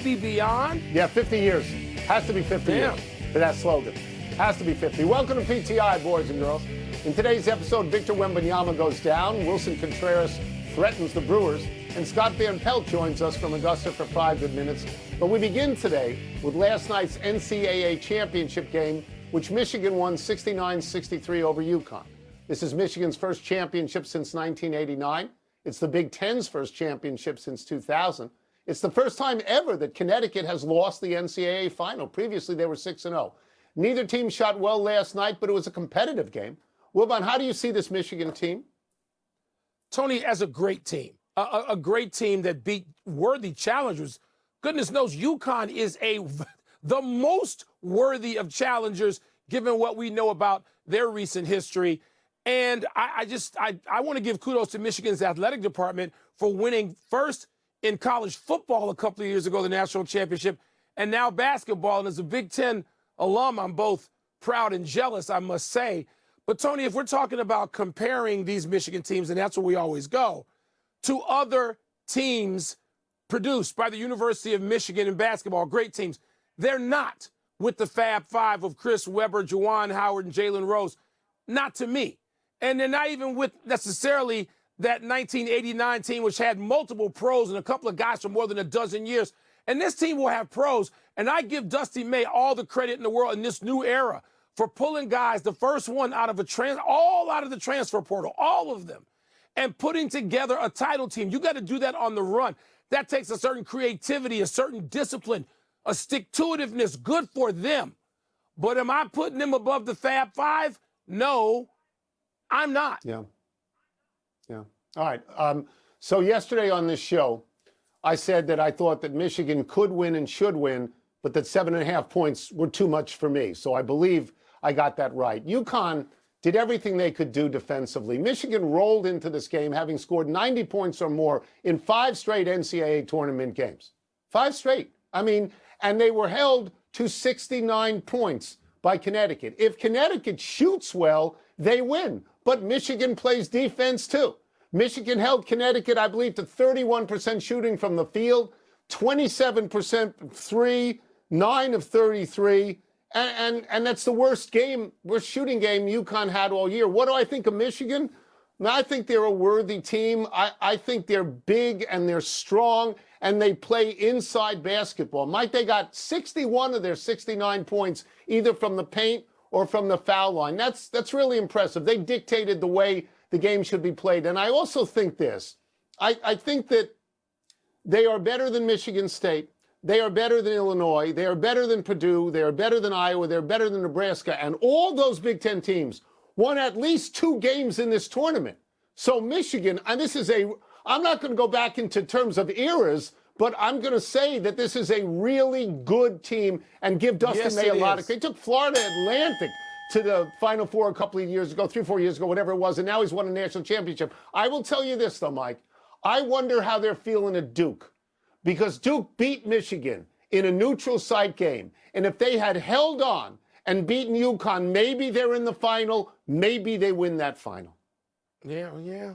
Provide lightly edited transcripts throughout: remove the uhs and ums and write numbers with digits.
maybe beyond? Yeah, 50 years. Has to be 50 years for that slogan. Has to be 50. Welcome to PTI, boys and girls. In today's episode, Victor Wembanyama goes down, Wilson Contreras threatens the Brewers, and Scott Van Pelt joins us from Augusta for 5 good minutes. But we begin today with last night's NCAA championship game, which Michigan won 69-63 over UConn. This is Michigan's first championship since 1989. It's the Big Ten's first championship since 2000. It's the first time ever that Connecticut has lost the NCAA final. Previously, they were 6-0. Neither team shot well last night, but it was a competitive game. Wilbon, how do you see this Michigan team? Tony, as a great team, a great team that beat worthy challengers. Goodness knows UConn is the most worthy of challengers, given what we know about their recent history. And I want to give kudos to Michigan's athletic department for winning first in college football a couple of years ago, the national championship, and now basketball. And as a Big Ten alum, I'm both proud and jealous, I must say. But, Tony, if we're talking about comparing these Michigan teams, and that's where we always go, to other teams produced by the University of Michigan in basketball, great teams, they're not with the Fab Five of Chris Webber, Juwan Howard, and Jalen Rose. Not to me. And they're not even with necessarily that 1989 team, which had multiple pros and a couple of guys for more than a dozen years. And this team will have pros. And I give Dusty May all the credit in the world in this new era for pulling guys, the first one out of all out of the transfer portal, all of them, and putting together a title team. You got to do that on the run. That takes a certain creativity, a certain discipline, a stick-to-itiveness. Good for them. But am I putting them above the Fab Five? No, I'm not. Yeah. All right. So yesterday on this show, I said that I thought that Michigan could win and should win, but that 7.5 points were too much for me. So I believe I got that right. UConn did everything they could do defensively. Michigan rolled into this game having scored 90 points or more in 5 straight NCAA tournament games. 5 straight. I mean, and they were held to 69 points by Connecticut. If Connecticut shoots well, they win. But Michigan plays defense too. Michigan held Connecticut, I believe, to 31% shooting from the field, 27% three, 9 of 33. And that's the worst shooting game UConn had all year. What do I think of Michigan? I think they're a worthy team. I think they're big and they're strong and they play inside basketball. Mike, they got 61 of their 69 points either from the paint or from the foul line. That's really impressive. They dictated the way the game should be played. And I also think this. I think that they are better than Michigan State. They are better than Illinois. They are better than Purdue. They are better than Iowa. They're better than Nebraska. And all those Big Ten teams won at least 2 games in this tournament. So Michigan, and I'm not going to go back into terms of eras, but I'm going to say that this is a really good team and give Dustin May a lot of credit. They took Florida Atlantic to the Final Four a couple of years ago, 3-4 years ago, whatever it was, and now he's won a national championship. I will tell you this, though, Mike. I wonder how they're feeling at Duke, because Duke beat Michigan in a neutral site game. And if they had held on and beaten UConn, maybe they're in the final, maybe they win that final. Yeah.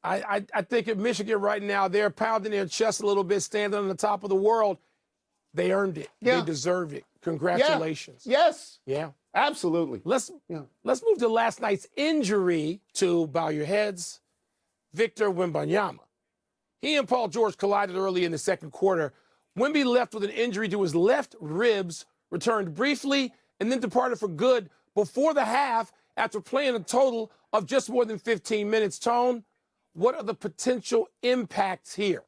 I think if Michigan right now, they're pounding their chest a little bit, standing on the top of the world. They earned it. Yeah. They deserve it. Congratulations. Yeah. Yes. Yeah. Absolutely. Let's move to last night's injury to, bow your heads, Victor Wembanyama. He and Paul George collided early in the second quarter. Wemby left with an injury to his left ribs, returned briefly, and then departed for good before the half after playing a total of just more than 15 minutes. Tone, what are the potential impacts here?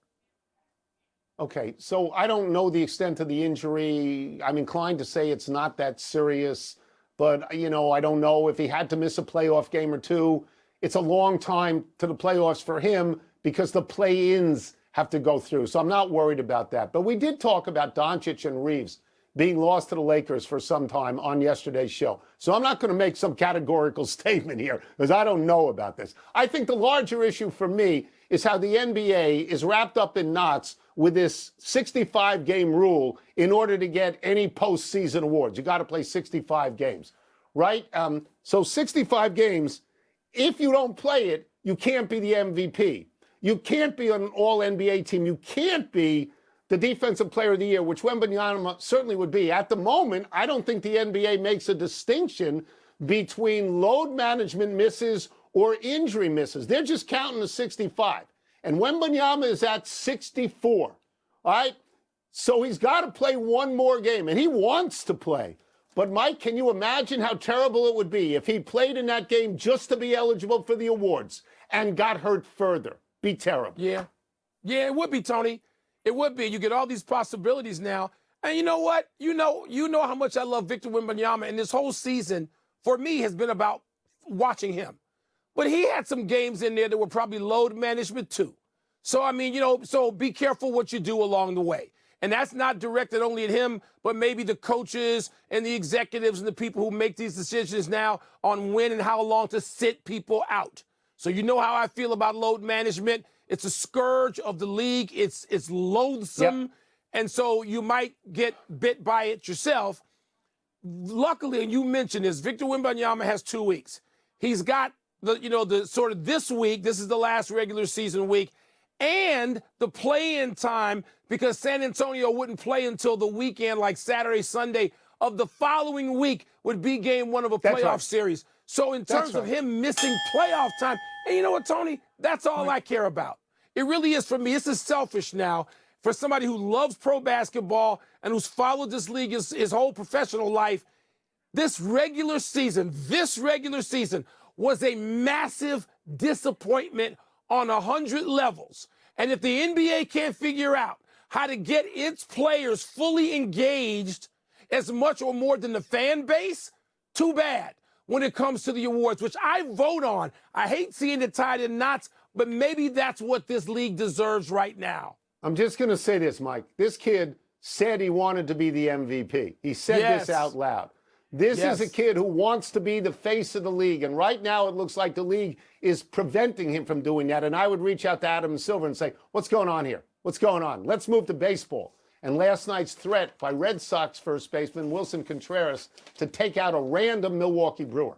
Okay, so I don't know the extent of the injury. I'm inclined to say it's not that serious. But, I don't know if he had to miss a playoff game or two. It's a long time to the playoffs for him because the play-ins have to go through. So I'm not worried about that. But we did talk about Doncic and Reeves being lost to the Lakers for some time on yesterday's show. So I'm not going to make some categorical statement here because I don't know about this. I think the larger issue for me is how the NBA is wrapped up in knots with this 65-game rule in order to get any postseason awards. You got to play 65 games, right? So 65 games, if you don't play it, you can't be the MVP. You can't be on an all-NBA team. You can't be the Defensive Player of the Year, which Wembanyama certainly would be. At the moment, I don't think the NBA makes a distinction between load management misses or injury misses. They're just counting the 65. And Wembanyama is at 64. All right? So he's got to play one more game, and he wants to play. But, Mike, can you imagine how terrible it would be if he played in that game just to be eligible for the awards and got hurt further? Be terrible. Yeah. Yeah, it would be, Tony. It would be. You get all these possibilities now. And you know what? You know how much I love Victor Wembanyama, and this whole season, for me, has been about watching him. But he had some games in there that were probably load management, too. So, I mean, so be careful what you do along the way. And that's not directed only at him, but maybe the coaches and the executives and the people who make these decisions now on when and how long to sit people out. So you know how I feel about load management. It's a scourge of the league. It's loathsome. Yep. And so you might get bit by it yourself. Luckily, and you mentioned this, Victor Wembanyama has 2 weeks. He's got the sort of this week, this is the last regular season week, and the play-in time, because San Antonio wouldn't play until the weekend, like Saturday, Sunday of the following week would be game one of a playoff series. So in terms of him missing playoff time, and you know what, Tony? That's all I care about. It really is for me. This is selfish now. For somebody who loves pro basketball and who's followed this league his whole professional life, this regular season was a massive disappointment on 100 levels. And if the NBA can't figure out how to get its players fully engaged as much or more than the fan base, too bad when it comes to the awards, which I vote on. I hate seeing it tied in knots, but maybe that's what this league deserves right now. I'm just going to say this, Mike. This kid said he wanted to be the MVP. He said this out loud. This is a kid who wants to be the face of the league. And right now it looks like the league is preventing him from doing that. And I would reach out to Adam Silver and say, what's going on here? What's going on? Let's move to baseball. And last night's threat by Red Sox first baseman Wilson Contreras to take out a random Milwaukee Brewer.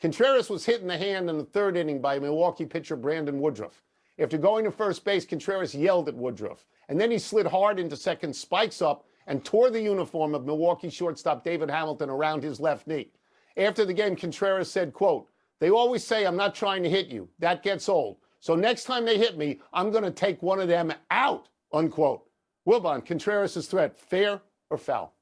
Contreras was hit in the hand in the third inning by Milwaukee pitcher Brandon Woodruff. After going to first base, Contreras yelled at Woodruff. And then he slid hard into second, spikes up, and tore the uniform of Milwaukee shortstop David Hamilton around his left knee. After the game, Contreras said, quote, "They always say I'm not trying to hit you. That gets old. So next time they hit me, I'm going to take one of them out," unquote. Wilbon, Contreras' threat, fair or foul?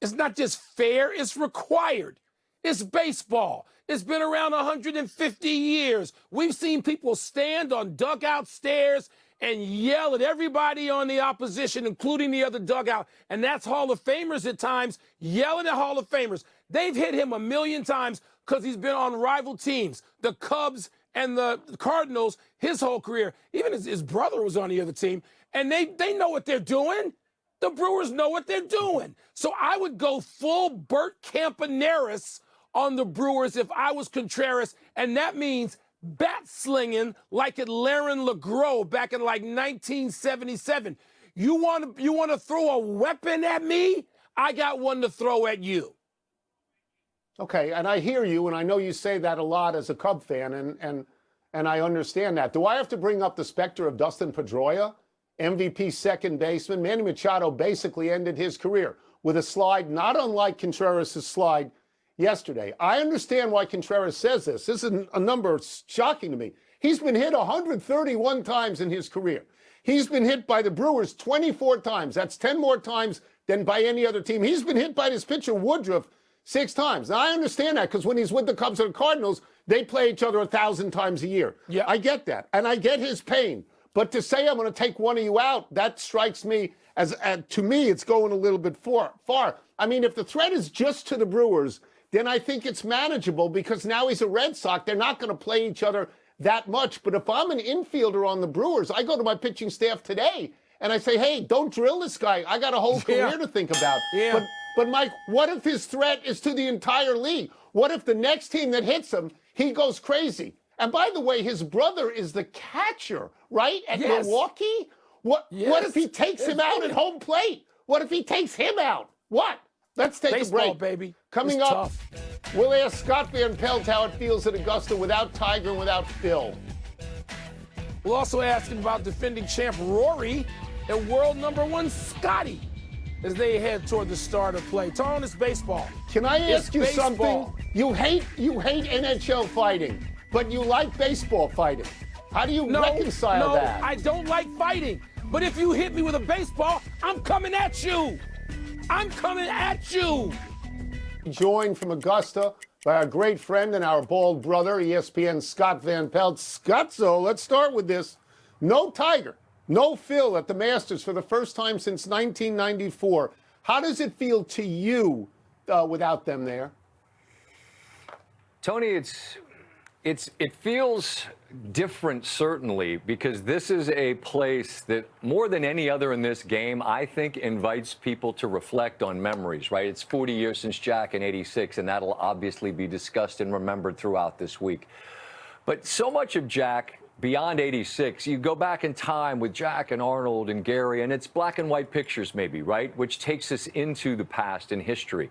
It's not just fair, it's required. It's baseball. It's been around 150 years. We've seen people stand on dugout stairs and yell at everybody on the opposition, including the other dugout. And that's Hall of Famers at times, yelling at Hall of Famers. They've hit him a million times because he's been on rival teams, the Cubs and the Cardinals, his whole career. Even his brother was on the other team. And they know what they're doing. The Brewers know what they're doing. So I would go full Bert Campaneris on the Brewers if I was Contreras. And that means bat slinging like at Laren LeGros back in like 1977. You want to throw a weapon at me? I got one to throw at you. Okay, and I hear you, and I know you say that a lot as a Cub fan, and I understand that. Do I have to bring up the specter of Dustin Pedroia, MVP second baseman? Manny Machado basically ended his career with a slide not unlike Contreras' slide yesterday. I understand why Contreras says this. This is a number shocking to me. He's been hit 131 times in his career. He's been hit by the Brewers 24 times. That's 10 more times than by any other team. He's been hit by this pitcher Woodruff 6 times. Now, I understand that because when he's with the Cubs and the Cardinals, they play each other 1,000 times a year. Yeah, I get that. And I get his pain. But to say I'm going to take one of you out, that strikes me as to me, it's going a little bit far. I mean, if the threat is just to the Brewers, then I think it's manageable because now he's a Red Sox. They're not going to play each other that much. But if I'm an infielder on the Brewers, I go to my pitching staff today and I say, hey, don't drill this guy. I got a whole career to think about. Yeah. But Mike, what if his threat is to the entire league? What if the next team that hits him, he goes crazy? And by the way, his brother is the catcher, right, at Milwaukee? What if he takes him out at home plate? What if he takes him out? What? Let's take a break. Baby. Coming up, we'll ask Scott Van Pelt how it feels at Augusta without Tiger and without Phil. We'll also ask him about defending champ Rory and world number one Scotty as they head toward the start of play. Tone, it's baseball. Can I ask you baseball. something? You hate NHL fighting, but you like baseball fighting. How do you reconcile that? No, I don't like fighting. But if you hit me with a baseball, I'm coming at you. I'm coming at you. Joined from Augusta by our great friend and our bald brother, ESPN's Scott Van Pelt. Scotzo, let's start with this. No Tiger, no Phil at the Masters for the first time since 1994. How does it feel to you without them there? Tony, it feels different, certainly, because this is a place that, more than any other in this game, I think invites people to reflect on memories, right? It's 40 years since Jack in '86, and that'll obviously be discussed and remembered throughout this week. But so much of Jack, beyond '86, you go back in time with Jack and Arnold and Gary, and it's black and white pictures maybe, right? Which takes us into the past and history.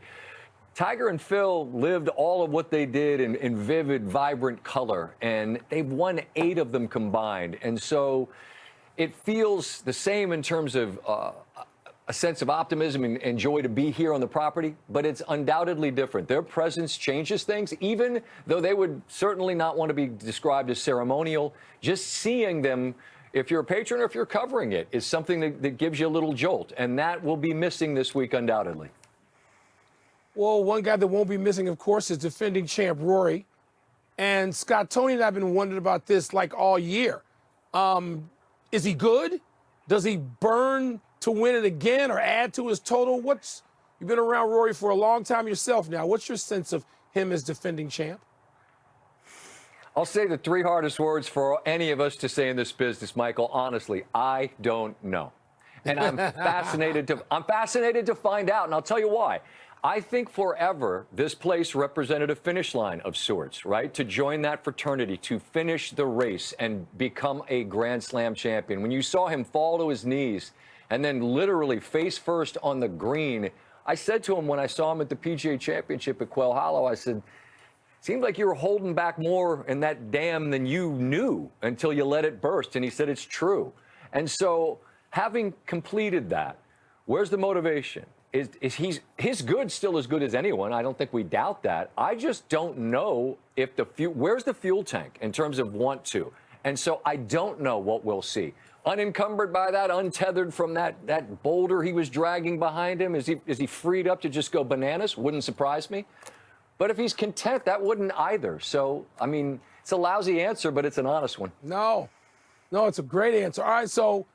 Tiger and Phil lived all of what they did in vivid, vibrant color, and they've won 8 of them combined. And so it feels the same in terms of a sense of optimism and joy to be here on the property, but it's undoubtedly different. Their presence changes things, even though they would certainly not want to be described as ceremonial. Just seeing them, if you're a patron or if you're covering it, is something that gives you a little jolt, and that will be missing this week undoubtedly. Well, one guy that won't be missing, of course, is defending champ Rory. And Scott, Tony and I have been wondering about this like all year. Is he good? Does he burn to win it again or add to his total? You've been around Rory for a long time yourself now. What's your sense of him as defending champ? I'll say the 3 hardest words for any of us to say in this business, Michael. Honestly, I don't know. And I'm fascinated to find out, and I'll tell you why. I think forever this place represented a finish line of sorts, right? To join that fraternity, to finish the race and become a Grand Slam champion. When you saw him fall to his knees and then literally face first on the green, I said to him when I saw him at the PGA Championship at Quail Hollow, I said, seemed like you were holding back more in that dam than you knew until you let it burst. And he said, it's true. And so having completed that, where's the motivation? Is his good still as good as anyone? I don't think we doubt that. I just don't know if where's the fuel tank in terms of want to. And so I don't know what we'll see. Unencumbered by that, untethered from that boulder he was dragging behind him, is he freed up to just go bananas? Wouldn't surprise me. But if he's content, that wouldn't either. So, I mean, it's a lousy answer, but it's an honest one. No, it's a great answer. All right, so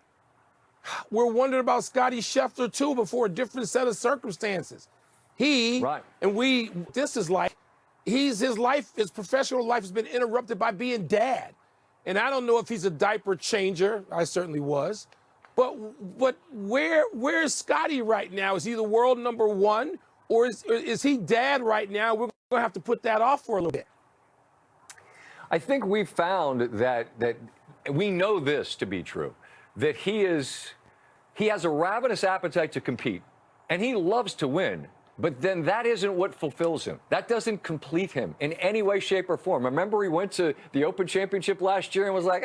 we're wondering about Scotty Scheffler, too, before a different set of circumstances. His professional life has been interrupted by being dad. And I don't know if he's a diaper changer. I certainly was. But where is Scotty right now? Is he the world number one? Or is he dad right now? We're going to have to put that off for a little bit. I think we've found that we know this to be true, that he has a ravenous appetite to compete, and he loves to win. But then that isn't what fulfills him. That doesn't complete him in any way, shape, or form. Remember, he went to the Open Championship last year and was like,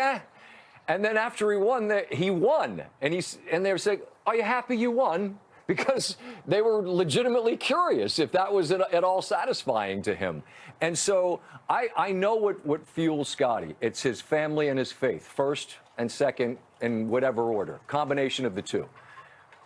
And then after he won, he won. And they were saying, are you happy you won? Because they were legitimately curious if that was at all satisfying to him. And so I know what fuels Scotty. It's his family and his faith, first and second in whatever order, combination of the two.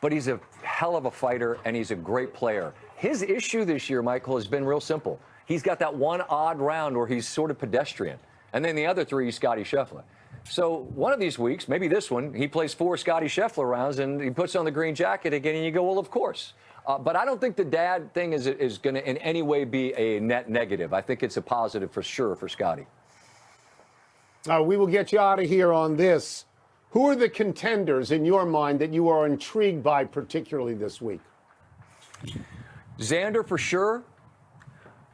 But he's a hell of a fighter, and he's a great player. His issue this year, Michael, has been real simple. He's got that one odd round where he's sort of pedestrian. And then the other 3, he's Scotty Scheffler. So one of these weeks, maybe this one, he plays 4 Scotty Scheffler rounds and he puts on the green jacket again, and you go, well, of course. But I don't think the dad thing is going to in any way be a net negative. I think it's a positive for sure for Scotty. We will get you out of here on this. Who are the contenders in your mind that you are intrigued by particularly this week? Xander for sure.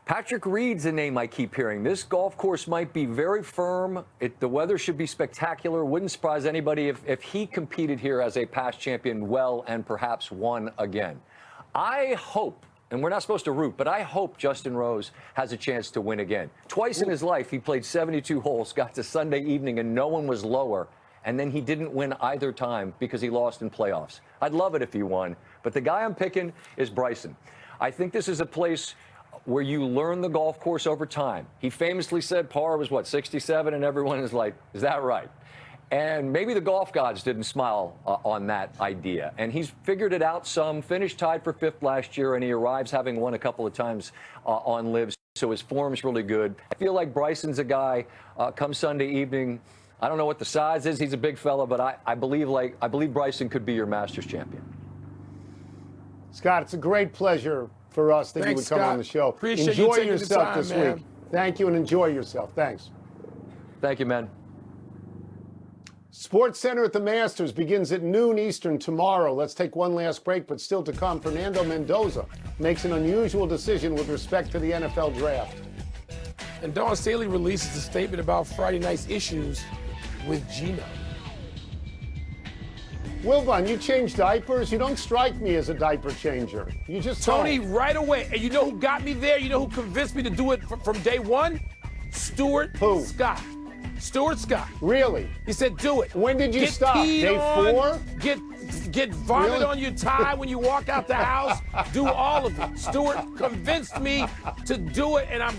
Patrick Reed's a name I keep hearing. This golf course might be very firm. The weather should be spectacular. Wouldn't surprise anybody if he competed here as a past champion well and perhaps won again. I hope, and we're not supposed to root, but I hope Justin Rose has a chance to win again. Twice in his life, he played 72 holes, got to Sunday evening, and no one was lower. and then he didn't win either time because he lost in playoffs. I'd love it if he won, but the guy I'm picking is Bryson. I think this is a place where you learn the golf course over time. He famously said par was, 67, and everyone is like, is that right? And maybe the golf gods didn't smile on that idea. And he's figured it out some, finished tied for 5th last year, and he arrives having won a couple of times on lives. So his form's really good. I feel like Bryson's a guy, come Sunday evening, I don't know what the size is. He's a big fella, but I believe Bryson could be your Masters champion. Scott, it's a great pleasure for us that you would come on the show. Appreciate you enjoy taking yourself the time, this man. week. Thank you, and enjoy yourself. Thanks. Thank you, man. Sports Center at the Masters begins at noon Eastern tomorrow. Let's take one last break, but still to come, Fernando Mendoza makes an unusual decision with respect to the NFL draft. And Dawn Staley releases a statement about Friday night's issues with Gino. Wilbon, you change diapers? You don't strike me as a diaper changer. You just Tony, don't. right away. And you know who got me there? You know who convinced me to do it from day one? Stuart Who? Scott. Stuart Scott. Really? He said, do it. When did you Get stop? peed Day on, 4? Get vomit Really? on your tie when you walk out the house. Do all of it. Stuart convinced me to do it, and I'm